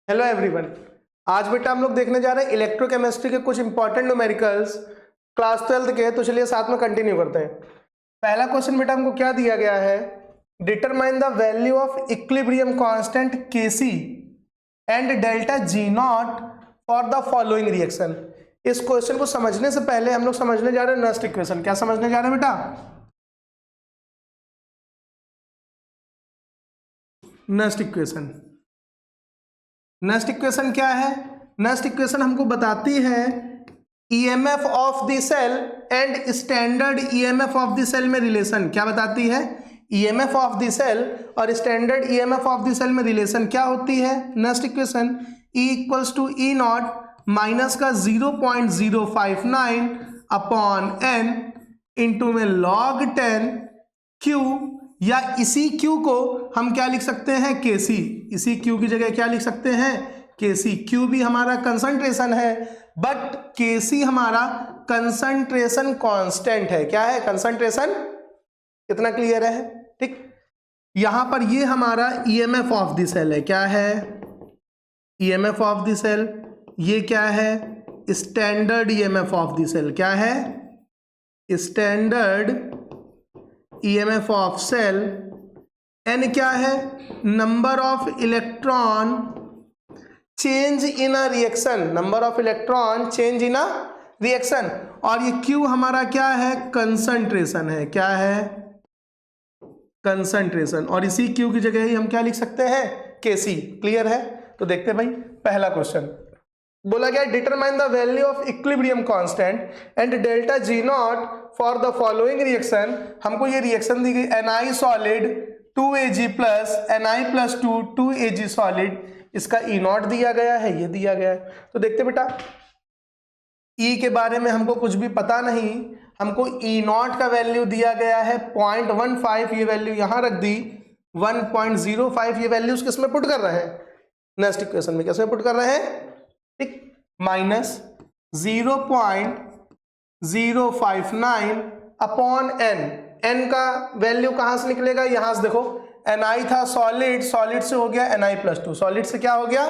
Hello everyone. आज बेटा हम लोग देखने जा रहे हैं इलेक्ट्रोकेमिस्ट्री के कुछ इंपॉर्टेंट न्यूमेरिकल्स क्लास 12 के। तो चलिए साथ में कंटिन्यू करते हैं। पहला क्वेश्चन बेटा हमको क्या दिया गया है, determine the value of equilibrium constant Kc and delta G not for the following reaction. इस क्वेश्चन को समझने से पहले हम लोग समझने जा रहे हैं नेक्स्ट इक्वेशन। क्या समझने जा रहे हैं बेटा? Next equation. नेक्स्ट इक्वेशन क्या है? नेक्स्ट इक्वेशन हमको बताती है EMF of the cell and standard EMF of the cell में रिलेशन। क्या बताती है? ईएमएफ ऑफ द सेल और standard EMF of the cell में रिलेशन क्या होती है? Next equation E equals to E not minus का 0.059 अपॉन n इंटू में log 10 Q, या इसी Q को हम क्या लिख सकते हैं? Kc। इसी Q की जगह क्या लिख सकते हैं? Kc। Q भी हमारा कंसंट्रेशन है, बट Kc हमारा कंसंट्रेशन कांस्टेंट है। क्या है? कंसंट्रेशन। कितना क्लियर है? ठीक। यहां पर ये हमारा ईएमएफ ऑफ द सेल है। क्या है? EMF of the cell. ये क्या है? Standard EMF of the cell. क्या है? Standard EMF of cell. N क्या है? Number of electron change in a reaction. Number of electron change in a reaction. और ये क्यू हमारा क्या है? कंसंट्रेशन है। क्या है? कंसंट्रेशन। और इसी क्यू की जगह ही हम क्या लिख सकते हैं? Kc। क्लियर है? तो देखते हैं भाई पहला क्वेश्चन। बोला गया determine the value of equilibrium constant and delta G not for the following reaction. हमको ये रिएक्शन दी गई Na solid 2Ag plus Na+2 2Ag solid. इसका E नॉट दिया गया है, ये दिया गया है। तो देखते बेटा, E के बारे में हमको कुछ भी पता नहीं। हमको E नॉट का वैल्यू दिया गया है 0.15। ये वैल्यू यहां रख दी। 1.05 ये वैल्यूज किस में पुट कर रहे हैं? नेक्स्ट इक्वेशन में किस में पुट कर रहे हैं? ठीक। Minus 0.059 upon n। n का वैल्यू कहां से निकलेगा? यहां से देखो, Na था सॉलिड, सॉलिड से हो गया Na+2। सॉलिड से क्या हो गया?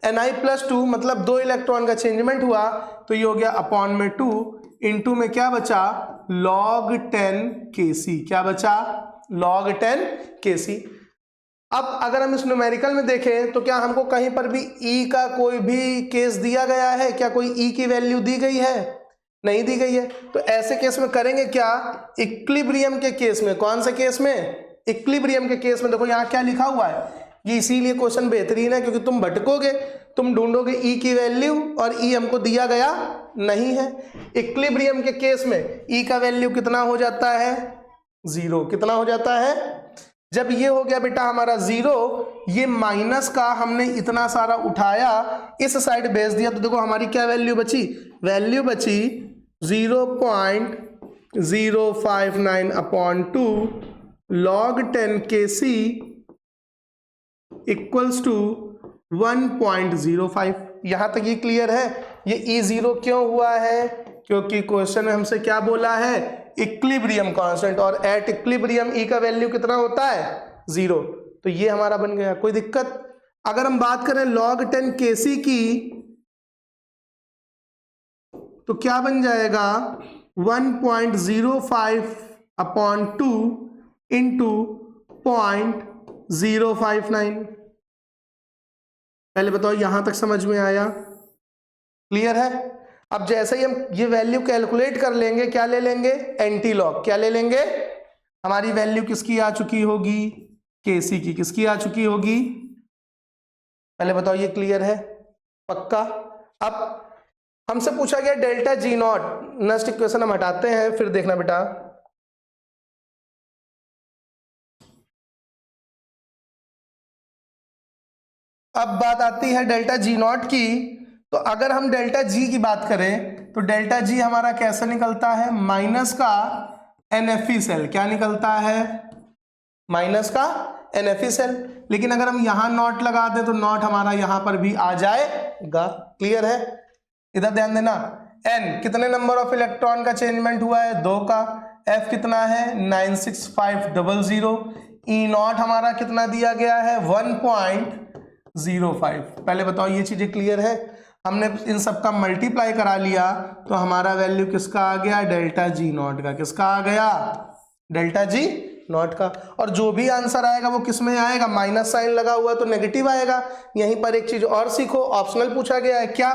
Na+2, मतलब 2 इलेक्ट्रॉन का चेंजमेंट हुआ, तो ये हो गया अपॉन में 2 इंटू में क्या बचा? log 10 Kc। क्या बचा? log 10 Kc। अब अगर हम इस न्यूमेरिकल में देखें तो क्या हमको कहीं पर भी E का कोई भी केस दिया गया है? क्या कोई E की वैल्यू दी गई है? नहीं दी गई है। तो ऐसे केस में करेंगे क्या? इक्विलिब्रियम के केस में। कौन से केस में? इक्विलिब्रियम के केस में। देखो यहाँ क्या लिखा हुआ है। ये इसीलिए क्वेश्चन बेहतरीन है क्योंकि तुम भटकोगे, तुम ढूंढोगे E की वैल्यू और E हमको दिया गया नहीं है। इक्विलिब्रियम के केस में E का वैल्यू कितना हो जाता है? 0। कितना हो जाता है? जब ये हो गया बेटा हमारा 0, ये माइनस का हमने इतना सारा उठाया, इस साइड भेज दिया, तो देखो हमारी क्या वैल्यू बची? वैल्यू बची 0.059 upon 2 log 10 Kc equals to 1.05। यहां तक ये क्लियर है? ये E0 क्यों हुआ है? क्योंकि क्वेश्चन में हमसे क्या बोला है? इक्विलिब्रियम कांस्टेंट, और एट इक्विलिब्रियम E का वैल्यू कितना होता है? 0। तो ये हमारा बन गया। कोई दिक्कत? अगर हम बात करें log 10 Kc की, तो क्या बन जाएगा? 1.05 अपॉन 2 इंटू 0.059। पहले बताओ यहां तक समझ में आया? क्लियर है? अब जैसे ही हम ये वैल्यू कैलकुलेट कर लेंगे, क्या ले लेंगे? Anti log. क्या ले लेंगे? हमारी वैल्यू किसकी आ चुकी होगी? Kc की। किसकी आ चुकी होगी? पहले बताओ ये क्लियर है? पक्का? अब हमसे पूछा गया delta G not. Next equation हम हटाते हैं, फिर देखना बेटा। अब बात आती है डेल्टा जी नॉट की। तो अगर हम डेल्टा जी की बात करें तो डेल्टा जी हमारा कैसे निकलता है? माइनस का NFe सेल। क्या निकलता है? माइनस का NFe सेल। लेकिन अगर हम यहां नॉट लगा दें तो नॉट हमारा यहां पर भी आ जाएगा। क्लियर है? इधर ध्यान देना। n कितने नंबर ऑफ इलेक्ट्रॉन का चेंजमेंट हुआ है? 2 का। F कितना है? 96500। E नॉट हमारा कितना दिया गया है? 1.0 0.05। पहले बताओ ये चीजें क्लियर है। हमने इन सब का मल्टीप्लाई करा लिया तो हमारा वैल्यू किसका आ गया, डेल्टा जी नॉट का। किसका आ गया, डेल्टा जी नॉट का। और जो भी आंसर आएगा वो किस में आएगा, माइनस साइन लगा हुआ तो नेगेटिव आएगा। यहीं पर एक चीज और सीखो, ऑप्शनल पूछा गया है क्या,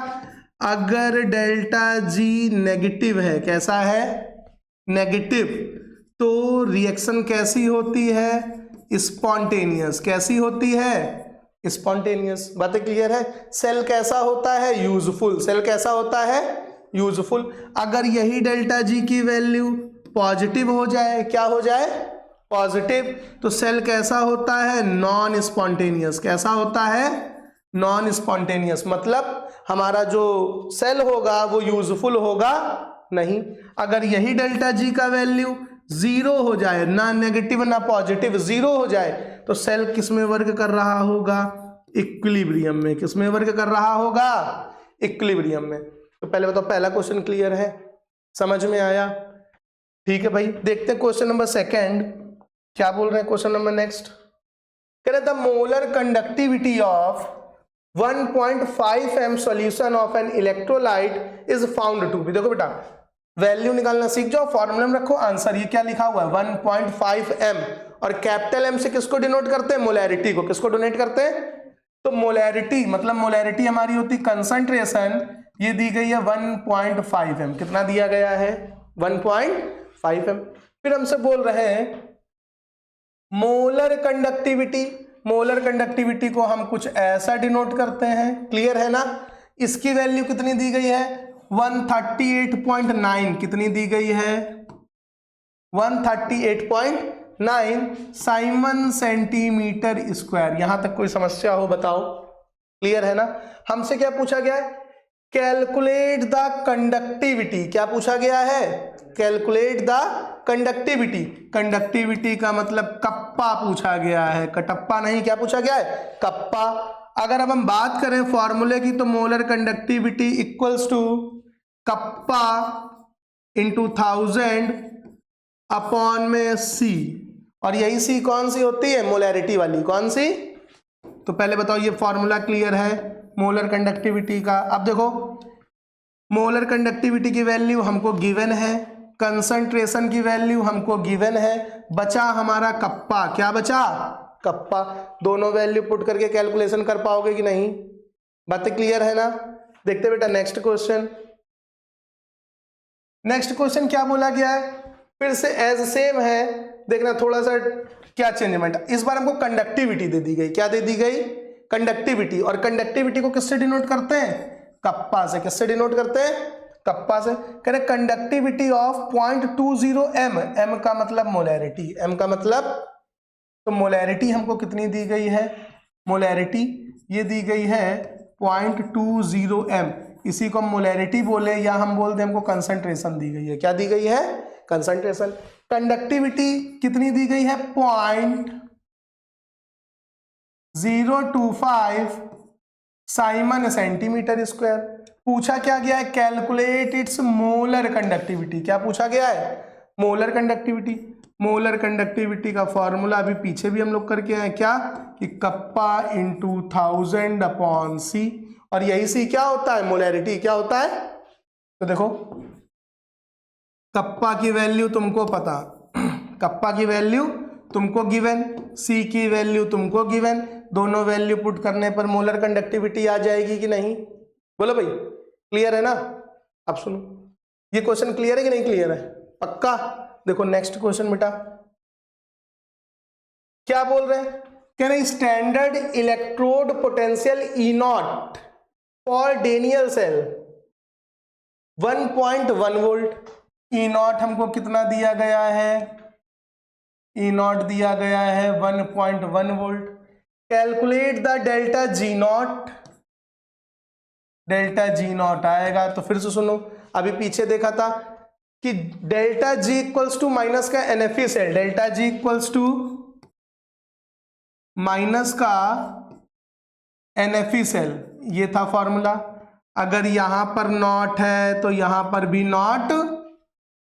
अगर डेल्टा जी नेगेटिव है, कैसा है, नेगेटिव, तो रिएक्शन कैसी होती है, स्पॉन्टेनियस। कैसी होती है, स्पॉन्टेनियस। बातें क्लियर है। सेल कैसा होता है, यूजफुल। सेल कैसा होता है, यूजफुल। अगर यही डेल्टा जी की वैल्यू पॉजिटिव हो जाए, क्या हो जाए, पॉजिटिव, तो सेल कैसा होता है, नॉन स्पॉन्टेनियस। कैसा होता है, नॉन स्पॉन्टेनियस। मतलब हमारा जो सेल होगा वो यूजफुल होगा नहीं। अगर यही डेल्टा जी का वैल्यू 0 हो जाए, ना नेगेटिव ना पॉजिटिव, 0 हो जाए, तो सेल किस में वर्क कर रहा होगा, इक्विलिब्रियम में। किस में वर्क कर रहा होगा, इक्विलिब्रियम में। तो पहले बताओ, पहला क्वेश्चन क्लियर है, समझ में आया। ठीक है भाई, देखते हैं क्वेश्चन नंबर सेकंड क्या बोल रहे हैं। क्वेश्चन नंबर नेक्स्ट कह रहे the molar conductivity of 1.5 m solution of an electrolyte is found to be. देखो बेटा, वैल्यू निकालना सीख जाओ, फॉर्मूला में रखो आंसर। ये क्या लिखा हुआ है, 1.5 m, और कैपिटल M से किसको डिनोट करते हैं, मोलैरिटी को। किसको डोनेट करते हैं, तो मोलैरिटी, मतलब मोलैरिटी हमारी होती कंसंट्रेशन। ये दी गई है 1.5 m। कितना दिया गया है, 1.5 m। फिर हमसे बोल रहे हैं मोलर कंडक्टिविटी। मोलर कंडक्टिविटी को हम कुछ ऐसा डिनोट करते हैं, क्लियर है ना। इसकी वैल्यू कितनी दी गई है, 138.9। कितनी दी गई है, 138.9 साइमन सेंटीमीटर स्क्वायर। यहां तक कोई समस्या हो बताओ, क्लियर है ना। हमसे क्या पूछा गया है, कैलकुलेट द कंडक्टिविटी। क्या पूछा गया है, कैलकुलेट द कंडक्टिविटी। कंडक्टिविटी का मतलब कप्पा पूछा गया है, कटप्पा नहीं। क्या पूछा गया है, कप्पा। अगर अब हम बात करें फॉर्मूले की, तो molar conductivity equals to kappa into 1000 upon में सी। और यही सी कौन सी होती है, मोलैरिटी वाली। कौन सी, तो पहले बताओ ये फॉर्मूला क्लियर है मोलर कंडक्टिविटी का। अब देखो, मोलर कंडक्टिविटी की वैल्यू हमको गिवन है, कंसंट्रेशन की वैल्यू हमको गिवन है, बचा हमारा कप्पा। क्या बचा, कप्पा। दोनों वैल्यू पुट करके कैलकुलेशन कर पाओगे कि नहीं, बातें क्लियर है ना। देखते बेटा नेक्स्ट क्वेश्चन। नेक्स्ट क्वेश्चन क्या बोला गया है, फिर से एज सेम है, देखना थोड़ा सा क्या चेंजमेंट। इस बार हमको कंडक्टिविटी दे दी गई। क्या दे दी गई, कंडक्टिविटी। और कंडक्टिविटी को किससे डिनोट करते हैं, कप्पा से। किससे डिनोट करते हैं, कप्पा से। कह रहे कंडक्टिविटी ऑफ 0.20 m। m का मतलब मोलैरिटी, m का मतलब, तो मोलैरिटी हमको कितनी दी गई है, मोलैरिटी ये दी गई है 0.20 m। इसी को हम मोलैरिटी बोले, या हम बोलते हैं हमको कंसंट्रेशन दी गई है। क्या दी गई है, कंसंट्रेशन। कंडक्टिविटी कितनी दी गई है, 0.025 साइमन सेंटीमीटर स्क्वायर। पूछा क्या गया है, कैलकुलेट इट्स मोलर कंडक्टिविटी। क्या पूछा गया है, मोलर कंडक्टिविटी। मोलर कंडक्टिविटी का फॉर्मूला अभी पीछे भी हम लोग करके आए, क्या, कि कप्पा इंटू 1000 अपॉन सी। और यही सी क्या होता है, मोलैरिटी। क्या होता है, तो देखो कप्पा की वैल्यू तुमको पता, कप्पा की वैल्यू तुमको गिवन, सी की वैल्यू तुमको गिवन। दोनों वैल्यू पुट करने पर मोलर कंडक्टिविटी आ जाएगी कि नहीं, बोलो भाई, क्लियर है ना। अब सुनो, ये क्वेश्चन क्लियर है कि नहीं क्लियर है, पक्का। देखो नेक्स्ट क्वेश्चन बेटा, क्या बोल रहे हैं, कह रहे standard electrode potential E not for Daniel cell 1.1 volt. E not हमको कितना दिया गया है, ई नॉट दिया गया है 1.1 volt. Calculate the delta G not. Delta G not आएगा, तो फिर से सुनो, अभी पीछे देखा था कि delta G equals to minus का NFE cell. Delta G equals to minus का NFE सेल, ये था फॉर्मूला। अगर यहां पर नॉट है तो यहां पर भी नॉट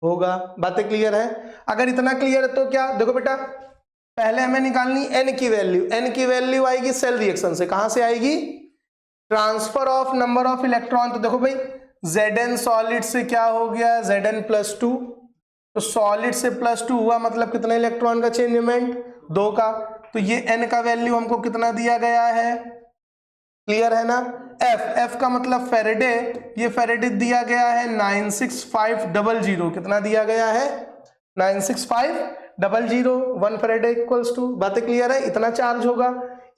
होगा। बातें क्लियर है। अगर इतना क्लियर है तो क्या, देखो बेटा पहले हमें निकालनी एन की वैल्यू। एन की वैल्यू आएगी सेल रिएक्शन से। कहां से आएगी? Transfer of number of electron. तो देखो भाई Zn सॉलिड से क्या हो गया? Zn+2। तो सॉलिड से +2 हुआ, मतलब कितने इलेक्ट्रॉन का चेंजमेंट? 2 का। तो ये n का वैल्यू हमको कितना दिया गया है? क्लियर है ना? f का मतलब फेरेडे। ये फेरेडे दिया गया है 96500। कितना दिया गया है? 96500। 1 फेरेडे इक्वल्स टू, बातें क्लियर है? इतना चार्ज होगा।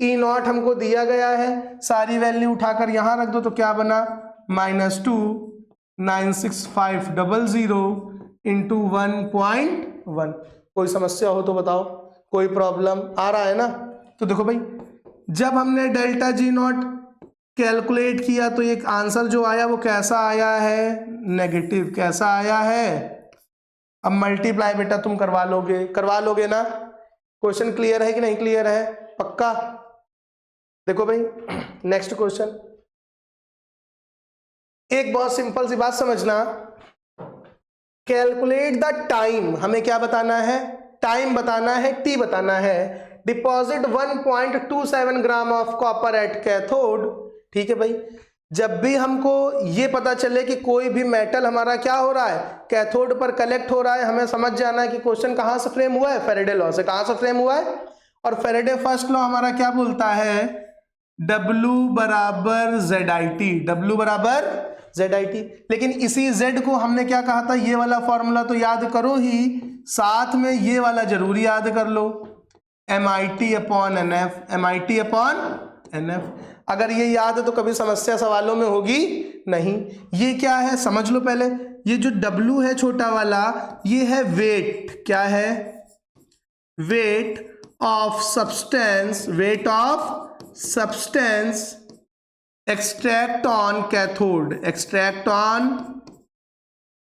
E0 हमको दिया गया है, सारी वैल्यू उठाकर यहां रख दो तो क्या बना? -2 96500 इंटू 1.1। कोई समस्या हो तो बताओ, कोई प्रॉब्लम आ रहा है ना? तो देखो भाई जब हमने डेल्टा G0 कैलकुलेट किया तो एक आंसर जो आया वो कैसा आया है? नेगेटिव। कैसा आया है? अब मल्टीप्लाई बेटा तुम करवा लोगे ना? क्वेश्चन क्लियर है कि नहीं क्लियर है? पक्का? देखो भाई नेक्स्ट क्वेश्चन, एक बहुत सिंपल सी बात समझना। Calculate the time. हमें क्या बताना है? टाइम बताना है, टी बताना है। Deposit 1.27 gram of copper at cathode. ठीक है भाई, जब भी हमको ये पता चले कि कोई भी मेटल हमारा क्या हो रहा है, कैथोड पर कलेक्ट हो रहा है, हमें समझ जाना है कि क्वेश्चन कहां से फ्रेम हुआ है? फेरेडे लॉ से। कहां से फ्रेम हुआ है? और फेरेडे फर्स्ट लॉ हमारा क्या बोलता है? W बराबर ZIT। W बराबर ZIT। लेकिन इसी Z को हमने क्या कहा था? ये वाला फॉर्मूला तो याद करो ही, साथ में ये वाला जरूर याद कर लो, MIT/NF। MIT/NF। अगर ये याद है तो कभी समस्या सवालों में होगी नहीं। ये क्या है समझ लो पहले। ये जो W है छोटा वाला, ये है वेट। क्या है? Weight of substance. Weight of substance extract on cathode. Extract on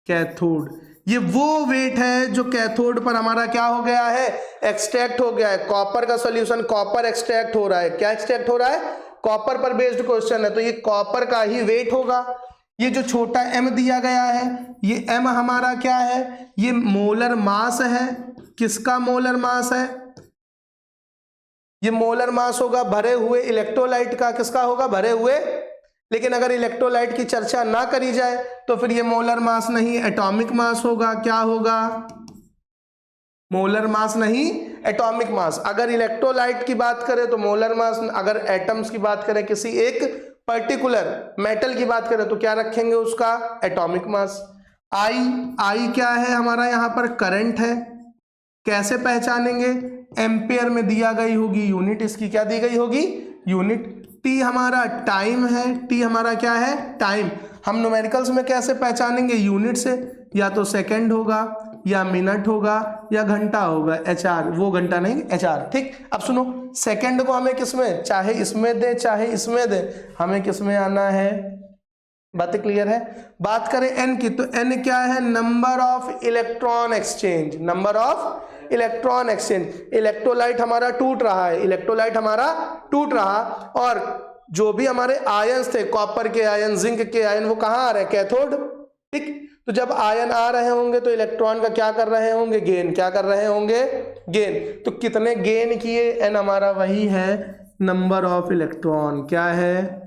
cathode. ये वो वेट है जो कैथोड पर हमारा क्या हो गया है? एक्सट्रैक्ट हो गया है। कॉपर का सॉल्यूशन, कॉपर एक्सट्रैक्ट हो रहा है। क्या एक्सट्रैक्ट हो रहा है? कॉपर पर बेस्ड क्वेश्चन है तो ये कॉपर का ही वेट होगा। ये जो छोटा m दिया गया है, ये m हमारा क्या है? ये मोलर मास है। किसका मोलर मास है? ये मोलर मास होगा भरे हुए इलेक्ट्रोलाइट का। किसका होगा? भरे हुए। लेकिन अगर इलेक्ट्रोलाइट की चर्चा ना करी जाए तो फिर ये मोलर मास नहीं, एटॉमिक मास होगा। क्या होगा? मोलर मास नहीं, एटॉमिक मास। अगर इलेक्ट्रोलाइट की बात करें तो मोलर मास, अगर एटम्स की बात करें, किसी एक पर्टिकुलर मेटल की बात करें तो क्या रखेंगे? उसका एटॉमिक मास। आई क्या है हमारा? यहां पर करंट है। कैसे पहचानेंगे? एम्पियर में दिया गई होगी यूनिट इसकी। क्या दी गई होगी? यूनिट। टी हमारा टाइम है। टी हमारा क्या है? टाइम। हम न्यूमेरिकल्स में कैसे पहचानेंगे? यूनिट से। या तो सेकंड होगा, या मिनट होगा, या घंटा होगा। HR, वो घंटा नहीं, HR। ठीक। अब सुनो, सेकंड को हमें किसमें, चाहे इसमें दे चाहे इसमें दे, हमें किसमें आना है? बातें क्लियर है? बात करें n की तो n क्या है? Number of electron exchange. Number of electron exchange. Electrolyte हमारा टूट रहा है, इलेक्ट्रोलाइट हमारा टूट रहा, और जो भी हमारे आयंस थे, कॉपर के आयन, जिंक के आयन, वो कहां आ रहे हैं? कैथोड। ठीक। तो जब आयन आ रहे होंगे तो इलेक्ट्रॉन का क्या कर रहे होंगे? गेन। क्या कर रहे होंगे? गेन। तो कितने गेन किए? n हमारा वही है नंबर ऑफ इलेक्ट्रॉन। क्या है?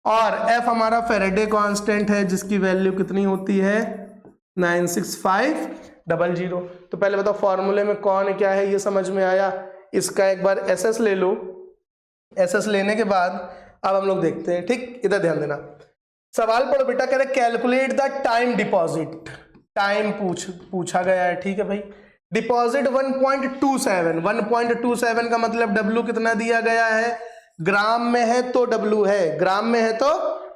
और F हमारा फेरेडे कांस्टेंट है जिसकी वैल्यू कितनी होती है? 96500। तो पहले बताओ फॉर्मूले में कौन क्या है, ये समझ में आया? इसका एक बार SS ले लो। SS लेने के बाद अब हम लोग देखते हैं। ठीक, इधर ध्यान देना। सवाल पढ़ो बेटा, कह रहे calculate the time deposit. Time पूछा गया है। ठीक है भाई। डिपॉजिट 1.27। 1.27 का मतलब W कितना दिया गया है? ग्राम में है तो W है, ग्राम में है तो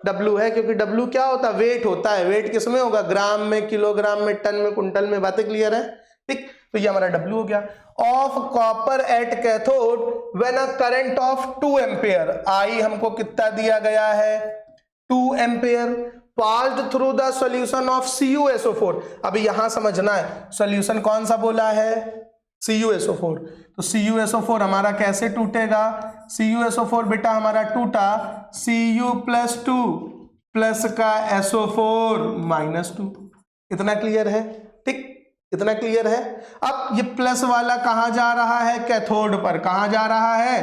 W है, क्योंकि W क्या होता है? वेट होता है। वेट किसमें होगा? ग्राम में, किलोग्राम में, टन में, कुंटल में। बातें क्लियर है? ठीक। तो ये हमारा W हो गया। Of copper at cathode when a current of 2 ampere. I हमको कितना दिया गया है? 2 ampere passed through the solution of CuSO4। अब यहां समझना है सॉल्यूशन कौन सा बोला है? CuSO4। तो CuSO4 हमारा कैसे टूटेगा? CuSO4 बेटा हमारा टूटा Cu+2 प्लस का SO4 -2। इतना क्लियर है? ठीक। इतना क्लियर है। अब ये प्लस वाला कहाँ जा रहा है, कैथोड पर। कहाँ जा रहा है,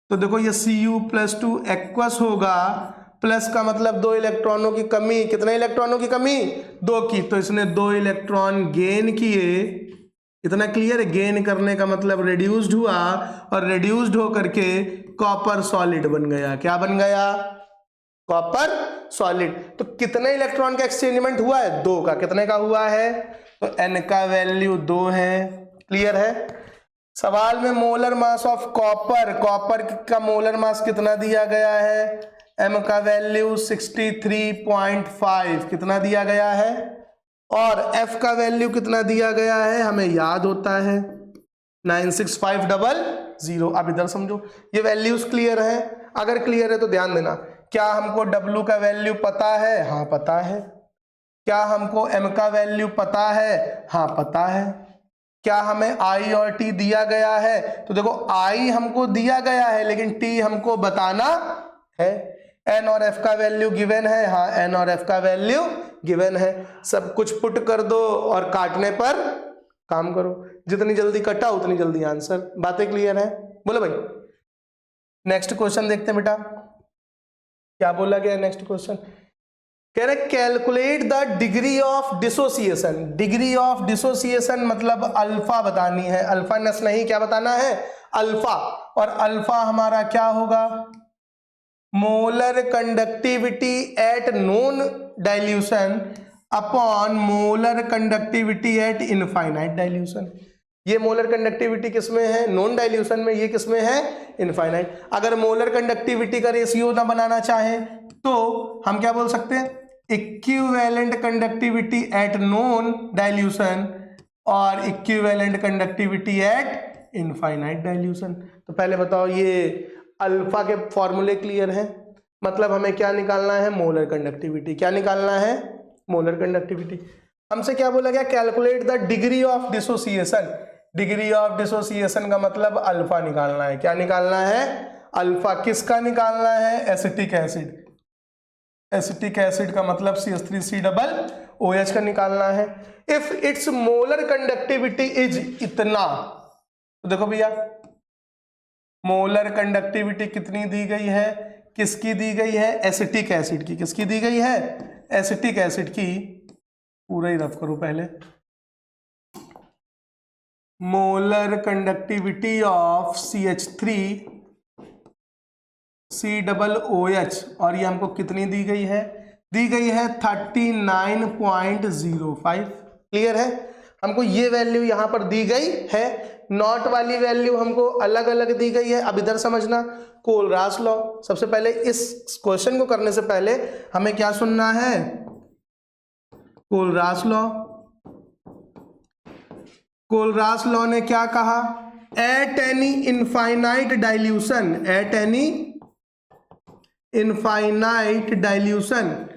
तो देखो ये Cu+2 एक्वस होगा, प्लस का मतलब 2 इलेक्ट्रॉनों की कमी। कितने इलेक्ट्रॉनों की कमी, 2 की, तो इसने 2 इलेक्ट्रॉन गेन किए। इतना क्लियर है, गेन करने का मतलब रिड्यूस्ड हुआ, और रिड्यूस्ड होकर के कॉपर सॉलिड बन गया। क्या बन गया, कॉपर सॉलिड। तो कितने इलेक्ट्रॉन का एक्सचेंजमेंट हुआ है, 2 का। कितने का हुआ है, तो n का वैल्यू 2 है। क्लियर है। सवाल में molar mass of copper, copper का मोलर मास कितना दिया गया है, m का वैल्यू 63.5 कितना दिया गया है, और f का वैल्यू कितना दिया गया है, हमें याद होता है 96500। अब इधर समझो, ये वैल्यूज क्लियर है। अगर क्लियर है तो ध्यान देना, क्या हमको W का वैल्यू पता है, हाँ पता है। क्या हमको m का वैल्यू पता है, हाँ पता है। क्या हमें I और T दिया गया है, तो देखो I हमको दिया गया है लेकिन T हमको बताना है। N और F का वैल्यू गिवन है, हाँ N और F का वैल्यू गिवन है। सब कुछ पुट कर दो और काटने पर काम करो, जितनी जल्दी कटा उतनी जल्दी आंसर। बातें क्लियर है, बोलो भाई। नेक्स्ट क्वेश्चन देखते हैं बेटा, क्या बोला गया नेक्स्ट क्वेश्चन। कह रहे calculate the degree of dissociation. Degree of dissociation मतलब अल्फा बतानी है, अल्फानेस नहीं, क्या बताना है, अल्फा। और अल्फा हमारा क्या होगा, molar conductivity eight known dilution upon molar conductivity at infinite dilution. ये मोलर कंडक्टिविटी किसमें है, नॉन डाइल्यूशन में, ये किसमें है, इनफाइनाइट। अगर मोलर कंडक्टिविटी का रेशियो ना बनाना चाहे तो हम क्या बोल सकते हैं, equivalent conductivity at non dilution और equivalent conductivity at infinite dilution. तो पहले बताओ, ये अल्फा के फॉर्मूले क्लियर है, मतलब हमें क्या निकालना है, मोलर कंडक्टिविटी। क्या निकालना है, मोलर कंडक्टिविटी। हमसे क्या बोला गया, calculate the degree of dissociation. Degree of dissociation का मतलब अल्फा निकालना है। क्या निकालना है, अल्फा। किसका निकालना है, एसिटिक एसिड। एसिटिक एसिड का मतलब CH3COOH का निकालना है। If it's molar conductivity is इतना, तो देखो भैया मोलर कंडक्टिविटी कितनी दी गई है, किसकी दी गई है, एसिटिक एसिड की। किसकी दी गई है, एसिटिक एसिड की। पूरा ही रफ करो पहले। मोलर कंडक्टिविटी ऑफ CH3COOH, और ये हमको कितनी दी गई है, दी गई है 39.05। क्लियर है। हमको ये वैल्यू यहां पर दी गई है, नॉट वाली वैल्यू हमको अलग अलग दी गई है। अब इधर समझना, कोलरास लॉ। सबसे पहले इस क्वेश्चन को करने से पहले हमें क्या सुनना है, कोलरास लॉ। कोलरास लॉ ने क्या कहा, at any infinite dilution, at any infinite dilution,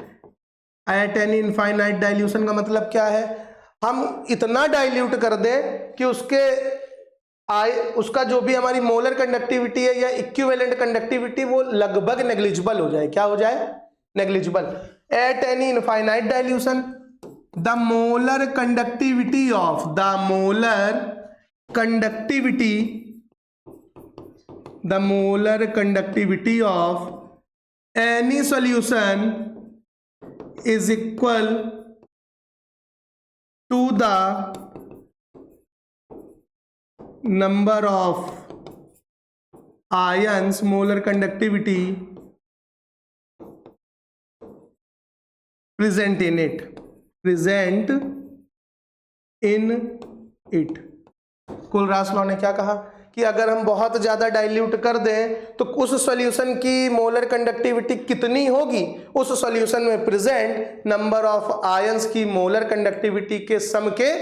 at any infinite dilution का मतलब क्या है, हम इतना डाइल्यूट कर दें कि उसका जो भी हमारी मोलर कंडक्टिविटी है या इक्विवेलेंट कंडक्टिविटी वो लगभग नेग्लिजिबल हो जाए। क्या हो जाए, negligible. At any infinite dilution the molar conductivity of any solution is equal to the number of ions, molar conductivity present in it, Kohlrausch law ने क्या कहा कि अगर हम बहुत ज्यादा डाइल्यूट कर दें तो उस सॉल्यूशन की मोलर कंडक्टिविटी कितनी होगी, उस सॉल्यूशन में प्रेजेंट नंबर ऑफ आयंस की मोलर कंडक्टिविटी के सम के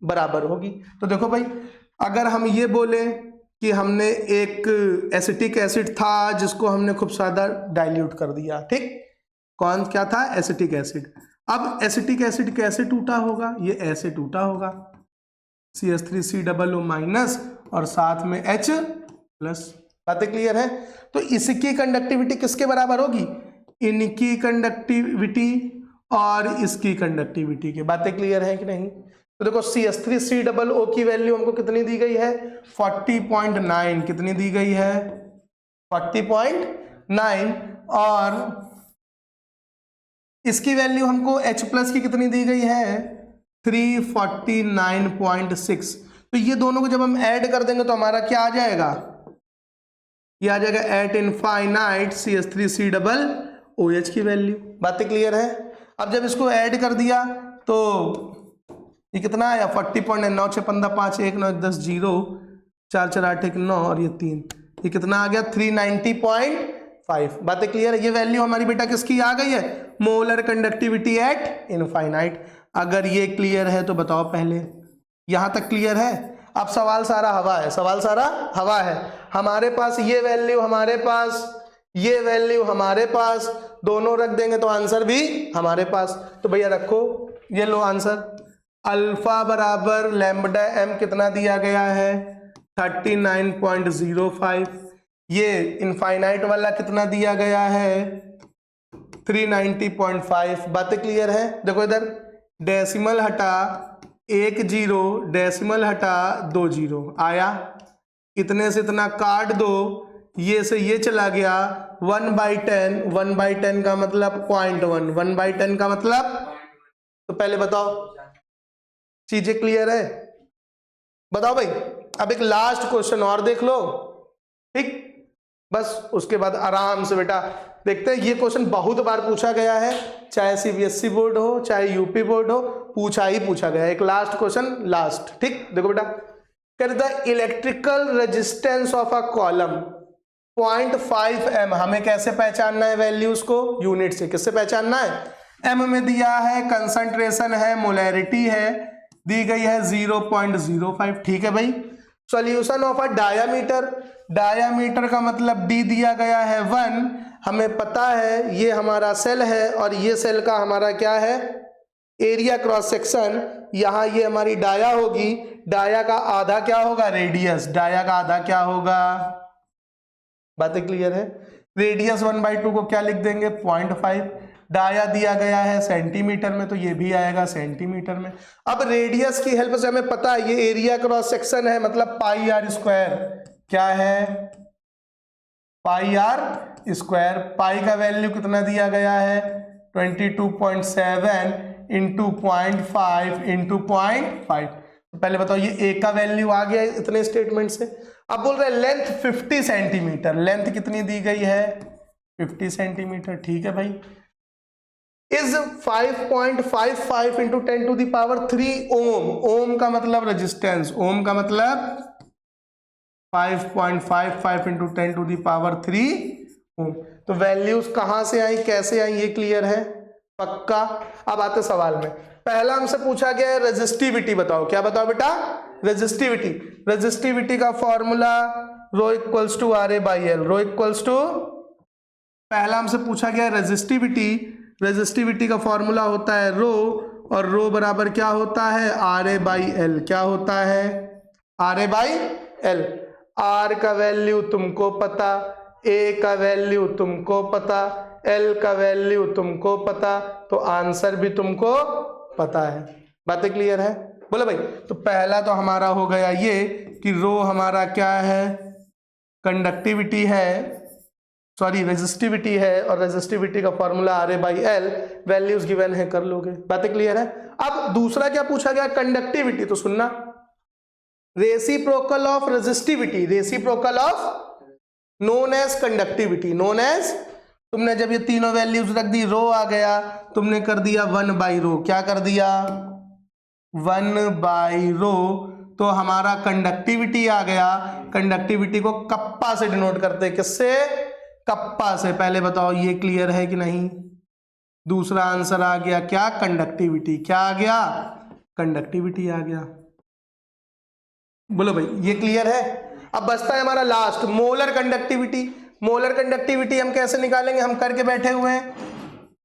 बराबर होगी। तो देखो भाई, अगर हम ये बोले कि हमने एक एसिटिक एसिड था जिसको हमने खूब ज्यादा डाइल्यूट कर दिया, ठीक, कौन क्या था, एसिटिक एसिड। अब एसिटिक एसिड कैसे टूटा होगा, ये ऐसे टूटा होगा, CH3COO माइनस और साथ में H प्लस। बातें क्लियर है। तो इसकी कंडक्टिविटी किसके बराबर होगी, इनकी कंडक्टिविटी और इसकी कंडक्टिविटी के। बातें क्लियर है कि नहीं। तो देखो CH3COO की वैल्यू हमको कितनी दी गई है 40.9, कितनी दी गई है 40.9, और इसकी वैल्यू हमको H+ की कितनी दी गई है 349.6। तो ये दोनों को जब हम ऐड कर देंगे तो हमारा क्या आ जाएगा, ये आ जाएगा एट इनफाइनाइट CH3COOH की वैल्यू। बातें क्लियर है। अब जब इसको ऐड कर दिया तो ये कितना आया 40.9, 9 6 15 5 1 9 10 0 4 4 8 1 9 और ये 3, ये कितना आ गया 390.5। बातें क्लियर है। ये वैल्यू हमारी बेटा किसकी आ गई है, मोलर कंडक्टिविटी एट इनफाइनाइट। अगर ये क्लियर है तो बताओ पहले, यहां तक क्लियर है। अब सवाल सारा हवा है, सवाल सारा हवा है। हमारे पास ये वैल्यू, हमारे पास ये वैल्यू, हमारे पास दोनों रख देंगे तो आंसर भी हमारे पास। तो भैया रखो, ये लो आंसर, अल्फा बराबर लैम्बडा m कितना दिया गया है 39.05, ये इनफाइनाइट वाला कितना दिया गया है 390.5। बातें क्लियर है। देखो इधर डेसिमल हटा 1 0, डेसिमल हटा 2 0 आया, इतने से इतना काट दो, ये से ये चला गया 1/10, 1/10 का मतलब 0.1, 1/10 का मतलब। तो पहले बताओ चीजें क्लियर है, बताओ भाई। अब एक लास्ट क्वेश्चन और देख लो, ठीक, बस उसके बाद आराम से बेटा देखते हैं। ये क्वेश्चन बहुत बार पूछा गया है, चाहे CBSE बोर्ड हो चाहे यूपी बोर्ड हो, पूछा ही पूछा गया है। एक लास्ट क्वेश्चन, लास्ट, ठीक। देखो बेटा, कर the electrical resistance of a column 0.5 m, हमें कैसे पहचानना है वैल्यूज को, यूनिट से। किससे पहचानना है, m में दिया है, कंसंट्रेशन है, मोलैरिटी है, दी गई है 0.05, ठीक है भाई। Solution of a diameter, diameter का मतलब d दिया गया है 1, हमें पता है ये हमारा सेल है और ये सेल का हमारा क्या है एरिया क्रॉस सेक्शन, यहां ये हमारी डाया होगी, डाया का आधा क्या होगा रेडियस, डाया का आधा क्या होगा। बातें क्लियर है। रेडियस 1/2 को क्या लिख देंगे 0.5, डाया दिया गया है सेंटीमीटर में तो ये भी आएगा सेंटीमीटर में। अब रेडियस की हेल्प से हमें पता है ये एरिया क्रॉस सेक्शन है, मतलब πr², क्या है πr²। पाई का वैल्यू कितना दिया गया है 22.7 इंटू 0.5 इंटू 0.5। तो पहले बताओ ये ए का वैल्यू आ गया इतने स्टेटमेंट से। अब बोल रहे लेंथ 50 सेंटीमीटर, लेंथ कितनी दी गई है 50 सेंटीमीटर, ठीक है भाई। इज 5.55 इंटू 10⁻³ ओम, ओम का मतलब रेजिस्टेंस, ओम का मतलब 5.55 इंटू 10⁻³ ओम। तो वैल्यूज कहां से आई, कैसे आई, ये क्लियर है पक्का। अब आते सवाल में, पहला हमसे पूछा गया है रेजिस्टिविटी बताओ। क्या बताओ बेटा, रेजिस्टिविटी। रेजिस्टिविटी का formula rho equals to RA/L, rho equals to, पहला हमसे पूछा गया रेजिस्टिविटी, रेजिस्टिविटी का फॉर्मूला होता है रो, और रो बराबर क्या होता है RA/L, क्या होता है RA/L। R का वैल्यू तुमको पता, A का वैल्यू तुमको पता, L का वैल्यू तुमको पता, तो आंसर भी तुमको पता है। बातें क्लियर है, बोलो भाई। तो पहला तो हमारा हो गया ये कि रो हमारा क्या है कंडक्टिविटी है, सॉरी रेजिस्टिविटी है, और रेजिस्टिविटी का फॉर्मूला RA/L, वैल्यूज गिवन है, कर लोगे। बातें क्लियर है। अब दूसरा क्या पूछा गया कंडक्टिविटी, तो सुनना, reciprocal of resistivity, reciprocal of known as conductivity, known as, तुमने जब ये तीनों वैल्यूज रख दी, रो आ गया, तुमने कर दिया 1/रो, क्या कर दिया 1/रो, तो हमारा कंडक्टिविटी आ गया। कंडक्टिविटी को कप्पा से डिनोट करते, किससे, कप्पा से। पहले बताओ ये क्लियर है कि नहीं। दूसरा आंसर आ गया क्या कंडक्टिविटी, क्या आ गया कंडक्टिविटी आ गया। बोलो भाई ये क्लियर है। अब बचता है हमारा last molar conductivity. Molar conductivity हम कैसे निकालेंगे, हम करके बैठे हुए हैं।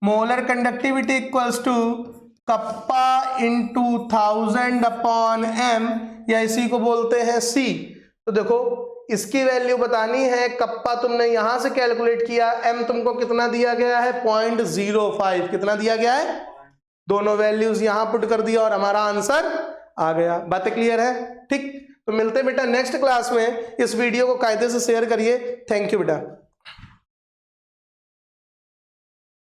Molar conductivity equals to kappa into 1000/m, या इसी को बोलते हैं C। तो देखो इसकी वैल्यू बतानी है, कप्पा तुमने यहां से कैलकुलेट किया, m तुमको कितना दिया गया है 0.05, कितना दिया गया है, दोनों वैल्यूज यहां पुट कर दिया और हमारा आंसर आ गया। बातें क्लियर है? ठीक, तो मिलते हैं बेटा नेक्स्ट क्लास में। इस वीडियो को कायदे से शेयर करिए। थैंक यू बेटा।